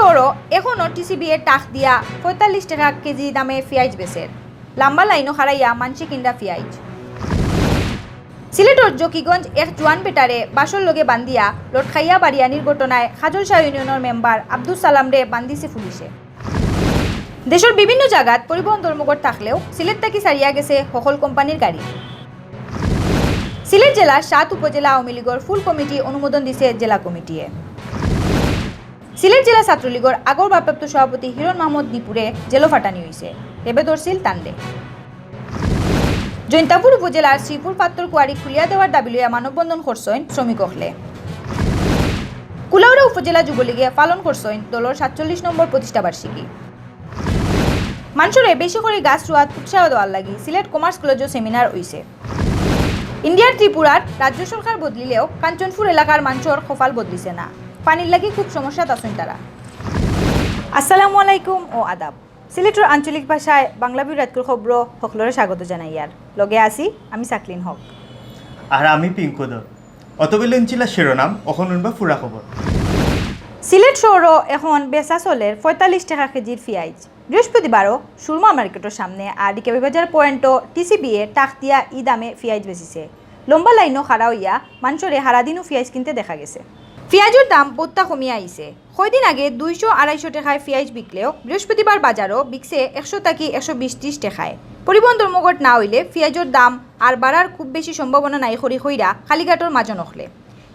শহরও এখনও টিসিবিএ টাক দিয়া ৪৫ টাকা কেজি দামে পেঁয়াজ বেচের লম্বা লাইনও হারাইয়া মানসি কিনা পেঁয়াজ। সিলেটর জকিগঞ্জ এক জোয়ান বেটারে বাসর লগে বান্দিয়া লটখাইয়া বাড়িয়ানির ঘটনায় খাজলশাহ ইউনিয়নের মেম্বার আব্দুল সালামরে বান্দিছে পুলিশে। দেশের বিভিন্ন জায়গাত পরিবহন ধর্মঘট থাকলেও সিলেট থেকে সারিয়া গেছে সকল কোম্পানির গাড়ি। সিলেট জেলার ৭ উপজেলা আওয়ামী লীগের ফুল কমিটি অনুমোদন দিছে জেলা কমিটিয়ে। সিলেট জেলা ছাত্রলীগের আগর ভারপ্রাপ্ত সভাপতি হিরণ মাহমুদ নিপুরে জেলো ফাটানি হয়েছে, রেবে ধরছিল তান্ডে। জৈন্তাপুর উপজেলার শ্রীপুর পাত্তর কুয়ারি খুলিয়া দেওয়ার দাবি লইয়া মানববন্ধন করছেন শ্রমিক হলে। কুলাউড়া উপজেলা যুবলীগে পালন করছেন দলের ৪৭ নম্বর প্রতিষ্ঠা বার্ষিকী। মানুষরে বেশি করে গাছ রোয়াত উৎসাহ দেওয়ার লাগি সিলেট কমার্স কলেজও সেমিনার হইছে। ইন্ডিয়ার ত্রিপুরার রাজ্য সরকার বদলিলেও কাঞ্চনপুর এলাকার মানুষের কপাল বদলিছে না, পানির লাগি খুব সমস্যাত আছেন তারা। আসসালামু আলাইকুম ও আদাব। সিলেটের আঞ্চলিক ভাষায় বাংলাভিউ রাতকুর খবর সকলরে স্বাগত জানাই। আর লগে আছি আমি সাকলিন হক আর আমি পিঙ্কোদর। অতবেলে ছিল শিরোনাম, এখন উনবা পুরা খবর। সিলেট শহরও এখন বেচা চলের ৪৫ টাকা কেজির পেঁয়াজ। বৃহস্পতিবারও সুরমা মার্কেটের সামনে আর ডিকেবি বাজার পয়েন্টও টিসিবিএ টাক দিয়া ই দামে পেঁয়াজ বেচিছে। লম্বা লাইনও খাড়া হইয়া মানুষরে হারাদিনও পেঁয়াজ কিনতে দেখা গেছে। পেঁয়াজের দাম বোত্তা কমিয়া আইছে। কয়দিন আগে ২০০-২৫০ টাকায় পেঁয়াজ বিকলেও বৃহস্পতিবার বাজারও বিকছে ১০০ থেকে ১২০-৩০ টাকায়। পরিবহন ধর্মঘট না হইলে পেঁয়াজের দাম আর বাড়ার খুব বেশি সম্ভাবনা নাই খড়ি খইরা কালীঘাটর মাঝে নখলে।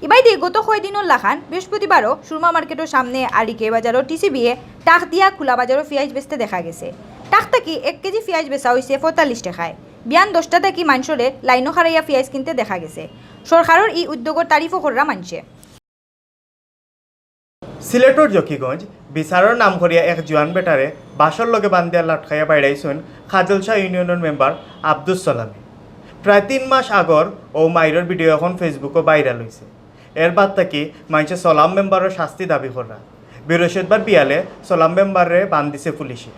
ইবাইদে গত কয়দিনের লাখান বৃহস্পতিবারও সুরমা মার্কেটের সামনে আড়িকে বাজারও টিসিবিএ টাক দিয়া খোলা বাজারও পেঁয়াজ বেচতে দেখা গেছে। টাক থাকি ১ কেজি পেঁয়াজ বেচা হয়েছে ৪৫ টাকায়। বিয়ান ১০টা থাকি মানুষরে লাইনও হারাইয়া পেঁয়াজ কিনতে দেখা গেছে। সরকারের এই উদ্যোগের তারিফও করা মানছে। সিলেটর জকিগঞ্জ বিচারের নাম করিয়া এক জোয়ান বেটারে বাসর লগে বান্ধিয়া লটকাইয়া বাইরাইছেন খাজলশাহ ইউনিয়নের মেম্বার আব্দুল সালামে। প্রায় ৩ মাস আগর ও মাইরের ভিডিও এখন ফেসবুকও ভাইরাল হয়েছে। এর বাদ থাকি মানুষে সলাম মেম্বারের শাস্তি দাবি করা। বৃহস্পতিবার বিয়ালে সলাম মেম্বারে বান্ধিছে পুলিশে।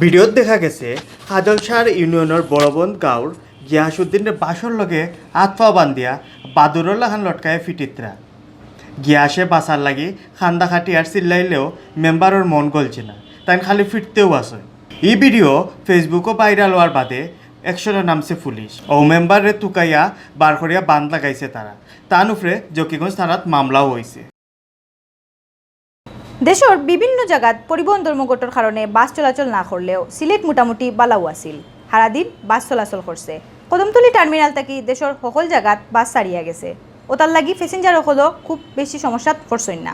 ভিডিওত দেখা গেছে খাজলশাহ ইউনিয়নের বড়বন গাঁওর গিয়াসুদ্দিনের বাসর লগে হাত পা বান্ধিয়া বাদুরর লাখান লটকায় ফিটিত্রা। গিয়াসে বাঁচার লাগি খান্দা খাটি আর চিল্লাইলেও মেম্বারের মন গলছে না, তাই খালি ফিরতেও আসে। এই ভিডিও ফেসবুকও ভাইরাল হওয়ার বাদে একশনে নামছে পুলিশ ও মেম্বারে তুকাইয়া বার করিয়া বান্ধ লাগাইছে তারা। তার উপরে জকিগঞ্জ থানাত মামলাও হয়েছে। দেশের বিভিন্ন জায়গাত পরিবহন ধর্মঘটের কারণে বাস চলাচল না করলেও সিলেট মোটামুটি বালাও আছিল। সারাদিন বাস চলাচল করছে। কদমতলী টার্মিনাল থেকে দেশের সকল জায়গাত বাস ছাড়িয়া গেছে। ও তার লাগি প্যাসেঞ্জার হলেও খুব বেশি সমস্যাত পড়ছেন না।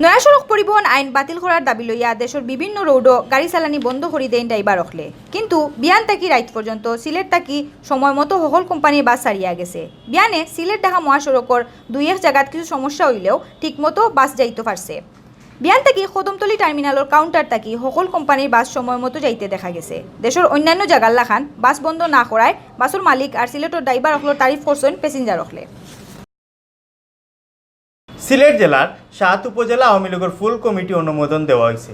নয়া সড়ক পরিবহন আইন বাতিল করার দাবি লইয়া দেশের বিভিন্ন রোডও গাড়ি চালানি বন্ধ করে দেন ড্রাইভার হলে, কিন্তু বিয়ান তাকি রাইত পর্যন্ত সিলেট তাকি সময় মতো সকল কোম্পানির বাস ছাড়িয়া গেছে। বিয়ানে সিলেট ঢাকা মহাসড়কের ২-১ জায়গাত কিছু সমস্যা হইলেও ঠিকমতো বাস যাইতে পারছে। বিয়ান তাকি কদমতলী টার্মিনালের কাউন্টার তাকি সকল কোম্পানির বাস সময় মতো যাইতে দেখা গেছে। দেশের অন্যান্য জায়গার লাখান বাস বন্ধ না করায় বাসের মালিক আর সিলেটের ড্রাইভার হলের তারিফ করছেন প্যাসেঞ্জার হলে। সিলেট জেলার ৭ উপজেলা আওয়ামী লীগের ফুল কমিটি অনুমোদন দেওয়া হয়েছে।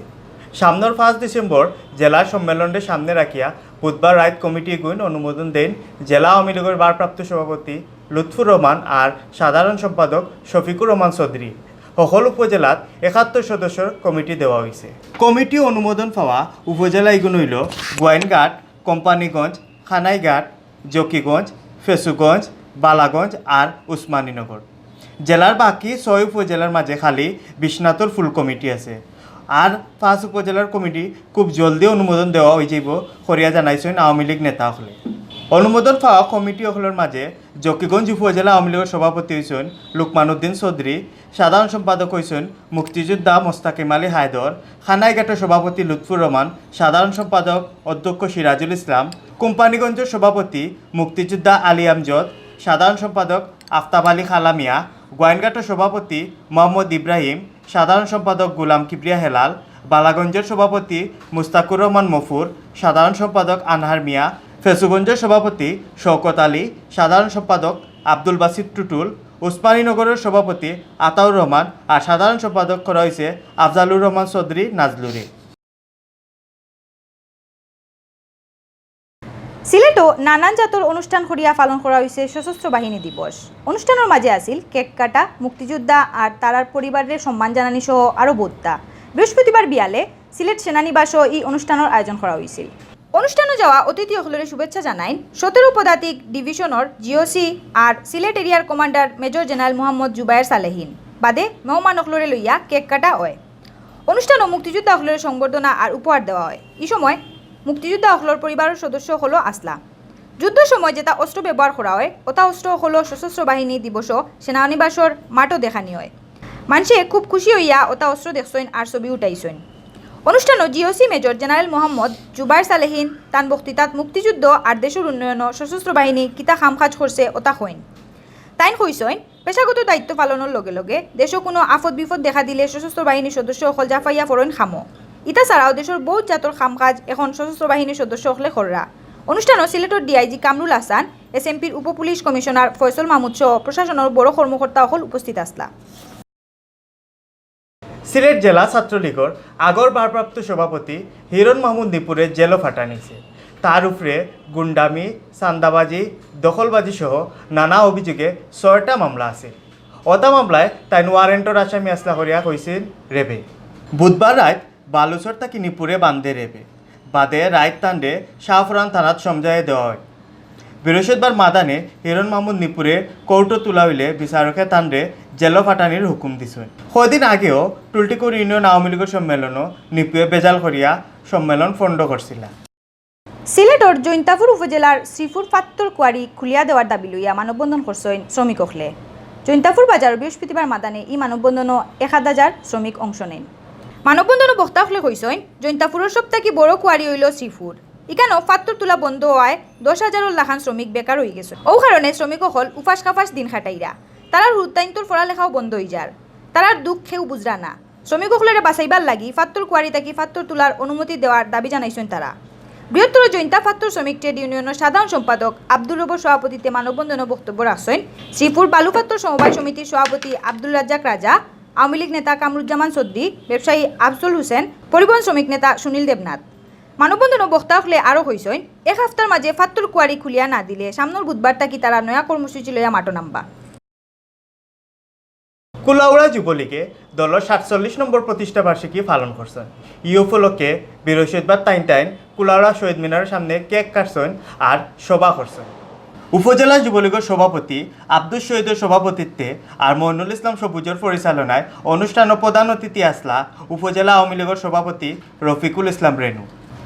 সামনের ৫ ডিসেম্বর জেলা সম্মেলনের সামনে রাখিয়া বুধবার রাত কমিটি গুণ অনুমোদন দেন জেলা আওয়ামী লীগের ভারপ্রাপ্ত সভাপতি লুৎফুর রহমান আর সাধারণ সম্পাদক শফিকুর রহমান চৌধুরী। সকল উপজেলাত ৭১ সদস্যর কমিটি দেওয়া হয়েছে। কমিটি অনুমোদন পাওয়া উপজেলা এগুন হইল গোয়াইনঘাট, কোম্পানিগঞ্জ, খানাইঘাট, জকিগঞ্জ, ফেসুগঞ্জ, বালাগঞ্জ আর উসমানীনগর। জেলার বাকি ৬ উপজেলার মাঝে খালি বিশ্বনাথর ফুল কমিটি আছে। আর ৫ উপজেলার কমিটি খুব জলদি অনুমোদন দেওয়া হয়ে যাব করিয়া জানাইছেন আওয়ামী লীগ নেতা হলে। অনুমোদন পাওয়া কমিটি হলের মাঝে জকিগঞ্জ উপজেলা আওয়ামী লীগের সভাপতি হয়েছেন লুকমান উদ্দিন চৌধুরী, সাধারণ সম্পাদক হয়েছেন মুক্তিযোদ্ধা মোস্তাকিম আলী হায়দর, খানাইঘাটের সভাপতি লুৎফুর রহমান, সাধারণ সম্পাদক অধ্যক্ষ সিরাজুল ইসলাম, কোম্পানিগঞ্জের সভাপতি মুক্তিযোদ্ধা আলী আমজদ, সাধারণ সম্পাদক আফতাব আলী খালামিয়া, গোয়াইনঘাটের সভাপতি মোহাম্মদ ইব্রাহিম, সাধারণ সম্পাদক গুলাম কিবরিয়া হেলাল, বালাগঞ্জের সভাপতি মুস্তাকুর রহমান মফুর, সাধারণ সম্পাদক আনহার মিয়া, ফেসুগঞ্জের সভাপতি শওকত আলী, সাধারণ সম্পাদক আব্দুল বাসিত টুটুল, উসমানীনগরের সভাপতি আতাউর রহমান আর সাধারণ সম্পাদক করা হয়েছে আফজালুর রহমান চৌধুরী নাজলুরি। সিলেটও নানান জাতর অনুষ্ঠান করিয়া পালন করা হয়েছে সশস্ত্র বাহিনী দিবস। অনুষ্ঠানের মাঝে আছিল কেক কাটা, মুক্তিযোদ্ধা আর তারার পরিবারের সম্মান জানানি সহ আরও বোদ্ধা। বৃহস্পতিবার বিয়ালে সিলেট সেনানিবাসও এই অনুষ্ঠানের আয়োজন করা হয়েছিল। অনুষ্ঠানে যাওয়া অতিথিসকলের শুভেচ্ছা জানাইন 17 পদাতিক ডিভিশনের জিওসি আর সিলেট এরিয়ার commander major general Mohammad Zubayer Salehin বাদে মেহমান অখলরে লইয়া কেক কাটা হয়। অনুষ্ঠানে মুক্তিযোদ্ধা অখলের সংবর্ধনা আর উপহার দেওয়া হয়। এই সময় মুক্তিযোদ্ধা অখলর পরিবারের সদস্য হলো আসলা। যুদ্ধ সময় যেটা অস্ত্র ব্যবহার করা হয় ওটা অস্ত্র হলো সশস্ত্র বাহিনী দিবস সেনানিবাসর মাঠও দেখানি হয়। মানুষে খুব খুশি হইয়া ওটা অস্ত্র দেখছেন আর ছবি উঠাইছেন। অনুষ্ঠানে GOC major general Mohammad Zubayer Salehin তান বক্তৃতাত মুক্তিযুদ্ধ আর দেশের উন্নয়ন সশস্ত্র বাহিনী কিতা কাজ করছে ওটা হইন। তাইন কইসইন পেশাগত দায়িত্ব পালনের লগে লগে দেশও কোনো আফত বিপদ দেখা দিলে সশস্ত্র বাহিনীর সদস্য সকল জাফাইয়া ফরইন খামো। ইটা ছাড়াও দেশের বহুত জাতর কাজ এখন সশস্ত্র বাহিনীর সদস্য হলে খররা। অনুষ্ঠানে সিলেটের ডিআইজি কামরুল হাসান, এসএমপির উপপুলিশ কমিশনার ফয়সল মাহমুদ সহ প্রশাসনের বড় কর্মকর্তা সকল উপস্থিত আসলা। সিলেট জেলা ছাত্রলীগের আগর ভারপ্রাপ্ত সভাপতি হিরণ মাহমুদ নিপুরের জেলও ফাটা নিছে। তার উপরে গুন্ডামি, চান্দাবাজি, দখলবাজি সহ নানা অভিযোগে 6টা মামলা আছে। ওটা মামলায় তাই ওয়ারেন্টর আসামি আসলা করিয়া কইছিল রেবে। বুধবার রাত বালুচর তাকি নিপুরে বান্ধে রেবে বাদে রাত তান্ডে শাহফরান থানাত সমঝাই দেওয়া হয়। বৃহস্পতিবার মাদানে হিরণ মাহমুদ নিপুরে কোর্টও তোলা হইলে বিচারকে তান্ডে জেল ফাটানির হুকুম দিছেন। কদিন আগেও টুলটিকুর ইউনিয়ন আওয়ামী লীগের সম্মেলনও নিপুয়ে বেজাল করিয়া সম্মেলন ফন্ড করছিল। সিলেটর জৈন্তাপুর উপজেলার শ্রীপুর পাত্তর কোয়ারি খুলিয়া দেওয়ার দাবি লইয়া মানববন্ধন করছেন শ্রমিক অখলে। জৈন্তাপুর বাজার বৃহস্পতিবার মাদানে এই মানববন্ধনও 1000 শ্রমিক অংশ নেন। মানববন্ধনও বক্তা হলে কইসইন জৈন্তাপুরের সবথেকে বড় কোয়ারি হইল শ্রীপুর। ইকানো পাত্তর তোলা বন্ধ হওয়ায় 10,000 লাখান শ্রমিক বেকার হয়ে গেছে। ও কারণে শ্রমিক হল উফাস কাফাস দিন খাটাইরা তারার হুতাইন্তর পড়ালেখাও বন্ধ হয়ে যার। তারার দুঃখ খেউ বুঝরা না। শ্রমিক হলের বাঁচাইবার লাগি পাত্তর কোয়ারি থাকি পাত্তর তোলার অনুমতি দেওয়ার দাবি জানাইছেন তারা। বৃহত্তর জৈন্তা পাত্তর শ্রমিক ট্রেড ইউনিয়নের সাধারণ সম্পাদক আব্দুল রব সভাপতিত্বে মানববন্ধনে বক্তব্য রাখছেন শ্রীপুর বালুপাত্তর সমবায় সমিতির সভাপতি আব্দুল রাজ্জাক রাজা, আওয়ামী লীগ নেতা কামরুজ্জামান চৌধুরী, ব্যবসায়ী আফজল হোসেন, পরিবহন শ্রমিক নেতা সুনীল দেবনাথ। মানববন্ধনে বক্তা হলে আরও হইসইন 1 সপ্তাহের মাঝে পাত্তর কুয়ারি খুলিয়া না দিলে সামনের বুধবার তাকি তারা নয়া কর্মসূচি লইয়া মাটো নামবা। কুলাউড়া যুবলীগে দলের 47 নম্বর প্রতিষ্ঠা বার্ষিকী পালন করছেন। ই উপলক্ষে বৃহস্পতিবার টাইন কুলাউড়া শহীদ মিনারের সামনে কেক কাটছেন আর সভা করছেন। উপজেলা যুবলীগের সভাপতি আব্দুল শহীদের সভাপতিত্বে আর মইনুল ইসলাম সবুজের পরিচালনায় অনুষ্ঠানে প্রধান অতিথি আসলা উপজেলা আওয়ামী লীগের সভাপতি রফিকুল ইসলাম রেনু।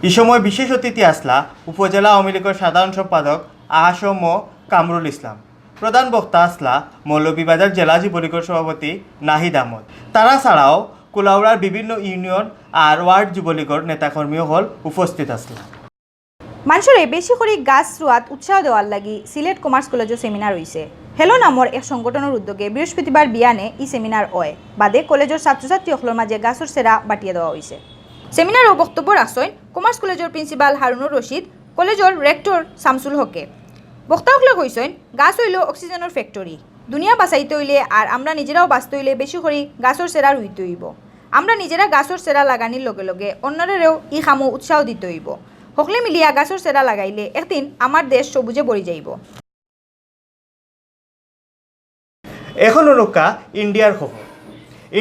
এই সময় বিশেষ অতিথি আসলা উপজেলা আওয়ামী লীগের সাধারণ সম্পাদক আহম কামরুল ইসলাম। প্রধান বক্তা আসলা মৌলভীবাজার জেলা যুবলীগের সভাপতি নাহিদ আহমদ। তারা ছাড়াও কুলাউড়ার বিভিন্ন ইউনিয়ন আর ওয়ার্ড যুবলীগের নেতাকর্মীও হল উপস্থিত আসলা। মানুষের বেশি করে গাছ রোয়াত উৎসাহ দেওয়ার লাগি সিলেট কমার্স কলেজও সেমিনার হয়েছে। হেলো নামৰ এক সংগঠনের উদ্যোগে বৃহস্পতিবার বিয়ানে এই সেমিনার হয় বাদে কলেজের ছাত্রছাত্রী সকলের মাঝে গাছর সেরা বাটিয়ে দেওয়া হয়েছে। সেমিনারও বক্তব্য রাখছেন কমার্স কলেজের প্রিন্সিপাল হারুনুর রশিদ, কলেজের রেক্টর শামসুল হকে। বক্তাসকলে কইছেন গাছ হইল অক্সিজেনের ফ্যাক্টরি। দুনিয়া বাঁচাইতে হইলে আর আমরা নিজেরাও বাঁচতে হইলে বেশি করে গাছর সেরা রুইতে হইব। আমরা নিজেরা গাছর সেরা লাগানির লগে লগে অন্যরেও ই খামো উৎসাহ দিতে হইব। সকলে মিলিয়া গাছর সেরা লাগাইলে একদিন আমার দেশ সবুজে ভরি যাইব। এখন অনুকা ইন্ডিয়ার খবর।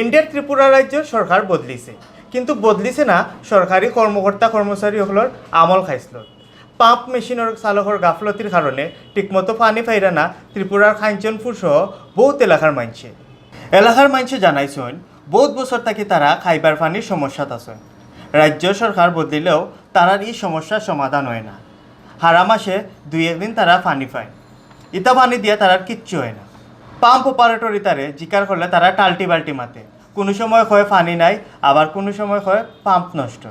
ইন্ডিয়ার ত্রিপুরা রাজ্যের সরকার বদলিছে, কিন্তু বদলিছে না সরকারি কর্মকর্তা কর্মচারী সকলের আমল খাইছিল। পাম্প মেশিনের চালকের গাফলতির কারণে ঠিকমতো পানি পাইরা না ত্রিপুরার খাইঞ্চনপুর সহ বহুত এলাকার মানুষে জানাইছেন বহুত বছর থাকি তারা খাইবার পানির সমস্যাত আছে। রাজ্য সরকার বদলিলেও তারার এই সমস্যার সমাধান হয় না। হারা মাসে 2-1 দিন তারা পানি পায়, ইতা পানি দিয়ে তারার কিচ্ছু হয় না। পাম্প অপারেটর ইতারে জিকার করলে তারা টাল্টি বাল্টি মাতে। কোনো সময় হয় পানি নাই, আবার কোনো সময় হয় পাম্প নষ্ট।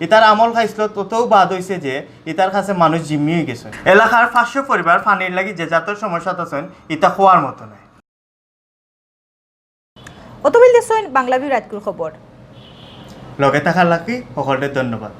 ইতার আমল খাইছিল ততও বাদ হয়েছে যে ইতার কাছে মানুষ জিম্মি হয়ে গেছে। এলাকার 500 পরিবার পানির লাগি যে জাতর সমস্যা আছেন ইতা খোয়ার মতো নয়। অতবিল দেখছেন বাংলাভিউ রাতকুর খবর। লগে থাকার লাগি সকলকে ধন্যবাদ।